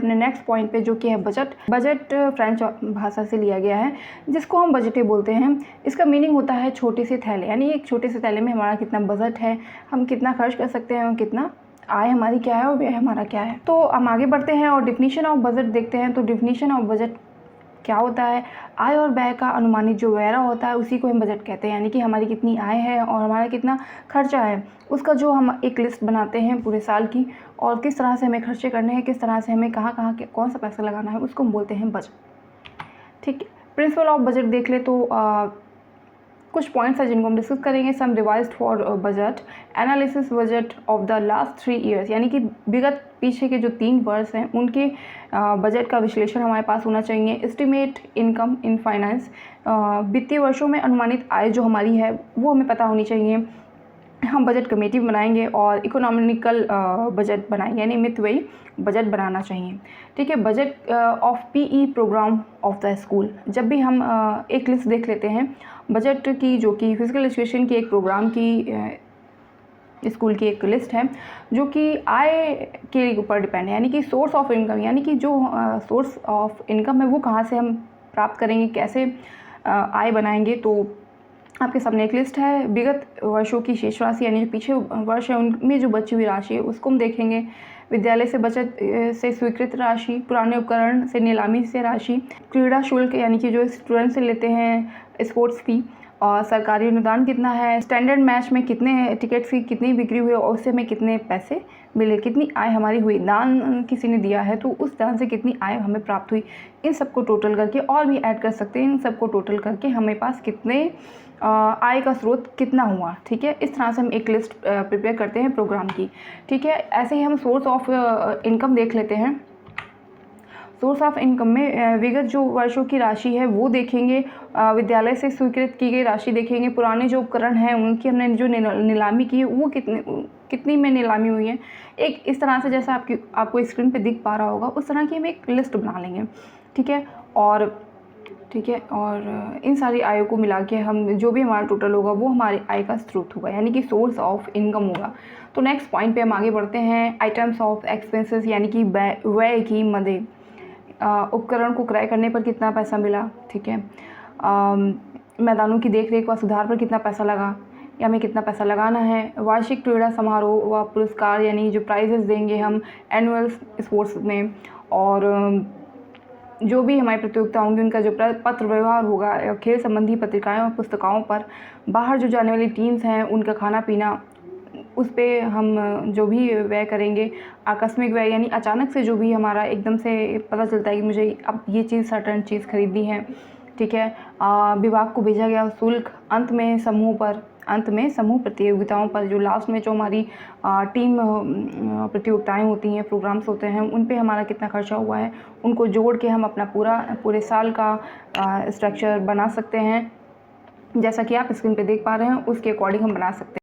अपने next point पे, जो कि है बजट। बजट फ्रेंच भाषा से लिया गया है, जिसको हम बजटें बोलते हैं। इसका मीनिंग होता है छोटे से थैले, यानी एक छोटे से थैले में हमारा कितना बजट है, हम कितना खर्च कर सकते हैं, कितना आय हमारी क्या है और व्यय हमारा क्या है। तो हम आगे बढ़ते हैं और डिफिनीशन ऑफ बजट देखते हैं। तो डिफिनीशन ऑफ बजट क्या होता है? आय और व्यय का अनुमानित जो ब्यौरा होता है उसी को हम बजट कहते हैं, यानी कि हमारी कितनी आय है और हमारा कितना खर्चा है, उसका जो हम एक लिस्ट बनाते हैं पूरे साल की, और किस तरह से हमें खर्चे करने हैं, किस तरह से हमें कहाँ कौन सा पैसा लगाना है, उसको हम बोलते हैं बजट। ठीक है, प्रिंसिपल ऑफ बजट देख ले तो कुछ पॉइंट्स हैं जिनको हम डिस्कस करेंगे। Some revised for budget analysis budget of the last 3 years, यानी कि विगत पीछे के जो 3 वर्ष हैं उनके बजट का विश्लेषण हमारे पास होना चाहिए। एस्टिमेट इनकम इन फाइनेंस, वित्तीय वर्षों में अनुमानित आय जो हमारी है वो हमें पता होनी चाहिए। हम बजट कमेटी बनाएंगे और इकोनॉमिकल बजट बनाएंगे, यानी मितव्ययी बजट बनाना चाहिए। ठीक है, budget of PE programme of the school, जब भी हम एक लिस्ट देख लेते हैं बजट की, जो कि फिजिकल एजुकेशन की एक प्रोग्राम की स्कूल की एक लिस्ट है, जो कि आय के ऊपर डिपेंड है, यानी कि सोर्स ऑफ इनकम, यानी कि जो सोर्स ऑफ इनकम है वो कहाँ से हम प्राप्त करेंगे, कैसे आय बनाएंगे। तो आपके सामने एक लिस्ट है। विगत वर्षों की शेष राशि, यानी जो पीछे वर्ष है उनमें जो बची हुई राशि है उसको हम देखेंगे। विद्यालय से बचत से स्वीकृत राशि, पुराने उपकरण से नीलामी से राशि, क्रीड़ा शुल्क यानी कि जो स्टूडेंट से लेते हैं, स्पोर्ट्स फी, और सरकारी अनुदान कितना है, स्टैंडर्ड मैच में कितने टिकट्स की कितनी बिक्री हुई और उससे हमें कितने पैसे मिले, कितनी आय हमारी हुई, दान किसी ने दिया है तो उस दान से कितनी आय हमें प्राप्त हुई, इन सबको टोटल करके और भी ऐड कर सकते हैं। इन सबको टोटल करके हमें पास कितने आय का स्रोत कितना हुआ। ठीक है, इस तरह से हम एक लिस्ट प्रिपेयर करते हैं प्रोग्राम की। ठीक है, ऐसे ही हम सोर्स ऑफ इनकम देख लेते हैं। सोर्स ऑफ इनकम में विगत जो वर्षों की राशि है वो देखेंगे, विद्यालय से स्वीकृत की गई राशि देखेंगे, पुराने जो उपकरण हैं उनकी हमने जो नीलामी की है वो कितनी में नीलामी हुई है। एक इस तरह से जैसा आपको स्क्रीन पे दिख पा रहा होगा उस तरह की हम एक लिस्ट बना लेंगे। ठीक है, और इन सारी आयों को मिला के हम जो भी हमारा टोटल होगा वो हमारे आय का स्रोत होगा, यानी कि सोर्स ऑफ इनकम होगा। तो नेक्स्ट पॉइंट पे हम आगे बढ़ते हैं। आइटम्स ऑफ एक्सपेंसेस, यानी कि व्यय की मदें, उपकरण को क्रय करने पर कितना पैसा मिला। ठीक है, मैदानों की देखरेख व सुधार पर कितना पैसा लगा या हमें कितना पैसा लगाना है। वार्षिक क्रीड़ा समारोह व पुरस्कार, यानी जो प्राइजेस देंगे हम एनुअल स्पोर्ट्स में, और जो भी हमारी प्रतियोगिता होंगी उनका जो पत्र व्यवहार होगा, खेल संबंधी पत्रिकाएं और पुस्तिकाओं पर, बाहर जो जाने वाली टीम्स हैं उनका खाना पीना, उस पे हम जो भी व्यय करेंगे। आकस्मिक व्यय, यानी अचानक से जो भी हमारा एकदम से पता चलता है कि मुझे अब ये चीज़ सर्टेन चीज़ खरीदनी है। ठीक है, विभाग को भेजा गया शुल्क। अंत में समूह प्रतियोगिताओं पर, जो लास्ट में जो हमारी टीम प्रतियोगिताएं होती हैं, प्रोग्राम्स होते हैं, उन पे हमारा कितना खर्चा हुआ है, उनको जोड़ के हम अपना पूरे साल का स्ट्रक्चर बना सकते हैं। जैसा कि आप स्क्रीन पे देख पा रहे हैं उसके अकॉर्डिंग हम बना सकते हैं।